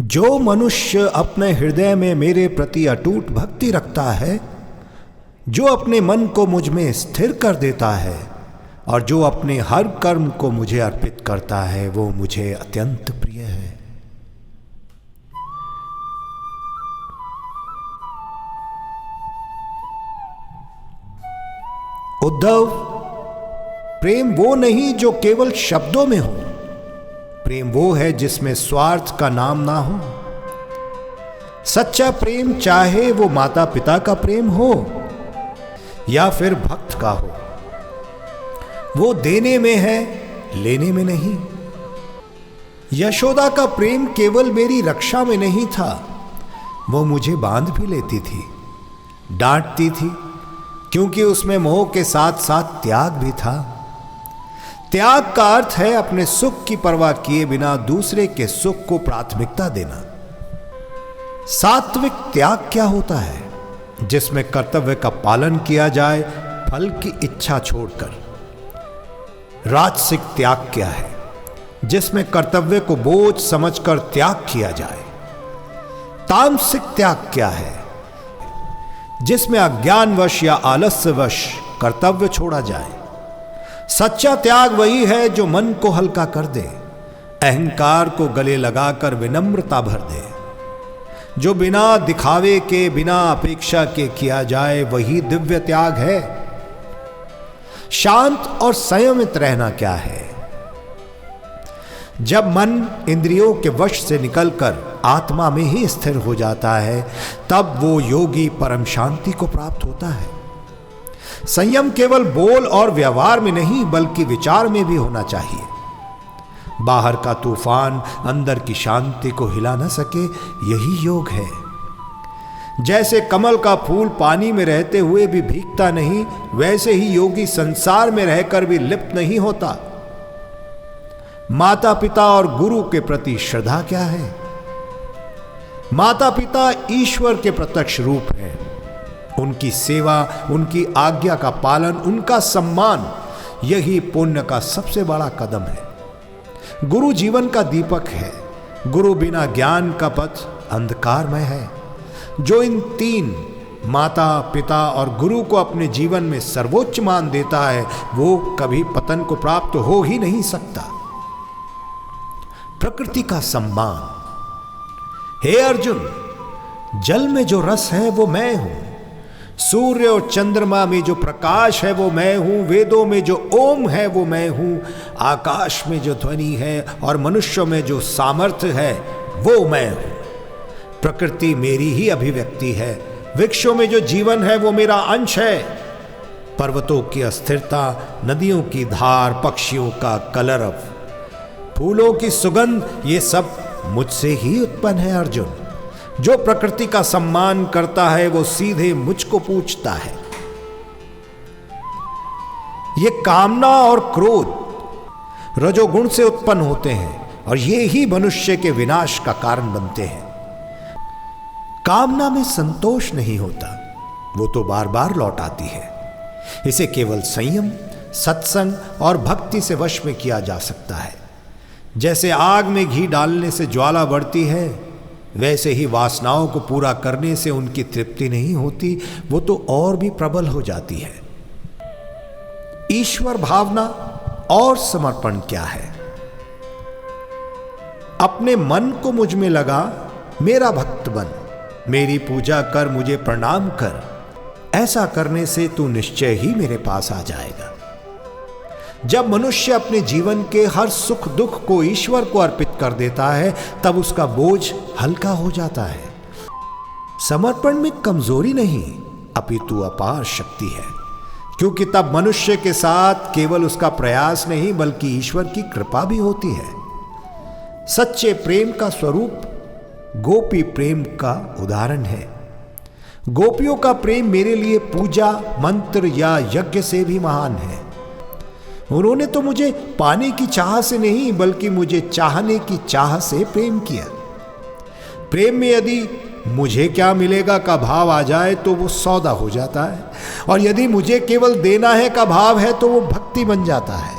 जो मनुष्य अपने हृदय में मेरे प्रति अटूट भक्ति रखता है, जो अपने मन को मुझ में स्थिर कर देता है और जो अपने हर कर्म को मुझे अर्पित करता है, वो मुझे अत्यंत प्रिय है। उद्धव, प्रेम वो नहीं जो केवल शब्दों में हो। प्रेम वो है जिसमें स्वार्थ का नाम ना हो। सच्चा प्रेम चाहे वो माता पिता का प्रेम हो या फिर भक्त का हो, वो देने में है, लेने में नहीं। यशोदा का प्रेम केवल मेरी रक्षा में नहीं था, वो मुझे बांध भी लेती थी, डांटती थी, क्योंकि उसमें मोह के साथ साथ त्याग भी था। त्याग का अर्थ है अपने सुख की परवाह किए बिना दूसरे के सुख को प्राथमिकता देना। सात्विक त्याग क्या होता है? जिसमें कर्तव्य का पालन किया जाए फल की इच्छा छोड़कर। राजसिक त्याग क्या है? जिसमें कर्तव्य को बोझ समझकर त्याग किया जाए। तामसिक त्याग क्या है? जिसमें अज्ञानवश या आलस्यवश कर्तव्य छोड़ा जाए। सच्चा त्याग वही है जो मन को हल्का कर दे, अहंकार को गले लगाकर विनम्रता भर दे। जो बिना दिखावे के, बिना अपेक्षा के किया जाए, वही दिव्य त्याग है। शांत और संयमित रहना क्या है? जब मन इंद्रियों के वश से निकलकर आत्मा में ही स्थिर हो जाता है, तब वो योगी परम शांति को प्राप्त होता है। संयम केवल बोल और व्यवहार में नहीं, बल्कि विचार में भी होना चाहिए। बाहर का तूफान अंदर की शांति को हिला न सके, यही योग है। जैसे कमल का फूल पानी में रहते हुए भी भीगता नहीं, वैसे ही योगी संसार में रहकर भी लिप्त नहीं होता। माता पिता और गुरु के प्रति श्रद्धा क्या है? माता पिता ईश्वर के प्रत्यक्ष रूप हैं। उनकी सेवा, उनकी आज्ञा का पालन, उनका सम्मान, यही पुण्य का सबसे बड़ा कदम है। गुरु जीवन का दीपक है। गुरु बिना ज्ञान का पथ अंधकारमय है। जो इन तीन, माता पिता और गुरु को अपने जीवन में सर्वोच्च मान देता है, वो कभी पतन को प्राप्त हो ही नहीं सकता। प्रकृति का सम्मान। हे अर्जुन, जल में जो रस है वो मैं हूं। सूर्य और चंद्रमा में जो प्रकाश है वो मैं हूं। वेदों में जो ओम है वो मैं हूं। आकाश में जो ध्वनि है और मनुष्यों में जो सामर्थ्य है वो मैं हूं। प्रकृति मेरी ही अभिव्यक्ति है। वृक्षों में जो जीवन है वो मेरा अंश है। पर्वतों की अस्थिरता, नदियों की धार, पक्षियों का कलरव, फूलों की सुगंध, ये सब मुझसे ही उत्पन्न है। अर्जुन, जो प्रकृति का सम्मान करता है वो सीधे मुझको पूछता है। ये कामना और क्रोध रजोगुण से उत्पन्न होते हैं और ये ही मनुष्य के विनाश का कारण बनते हैं। कामना में संतोष नहीं होता, वो तो बार बार लौट आती है। इसे केवल संयम, सत्संग और भक्ति से वश में किया जा सकता है। जैसे आग में घी डालने से ज्वाला बढ़ती है, वैसे ही वासनाओं को पूरा करने से उनकी तृप्ति नहीं होती, वो तो और भी प्रबल हो जाती है। ईश्वर भावना और समर्पण क्या है? अपने मन को मुझ में लगा, मेरा भक्त बन, मेरी पूजा कर, मुझे प्रणाम कर। ऐसा करने से तू निश्चय ही मेरे पास आ जाएगा। जब मनुष्य अपने जीवन के हर सुख दुख को ईश्वर को अर्पित कर देता है, तब उसका बोझ हल्का हो जाता है। समर्पण में कमजोरी नहीं, अपितु अपार शक्ति है, क्योंकि तब मनुष्य के साथ केवल उसका प्रयास नहीं, बल्कि ईश्वर की कृपा भी होती है। सच्चे प्रेम का स्वरूप गोपी प्रेम का उदाहरण है। गोपियों का प्रेम मेरे लिए पूजा, मंत्र या यज्ञ से भी महान है। उन्होंने तो मुझे पाने की चाह से नहीं, बल्कि मुझे चाहने की चाह से प्रेम किया। प्रेम में यदि मुझे क्या मिलेगा का भाव आ जाए तो वो सौदा हो जाता है, और यदि मुझे केवल देना है का भाव है तो वो भक्ति बन जाता है।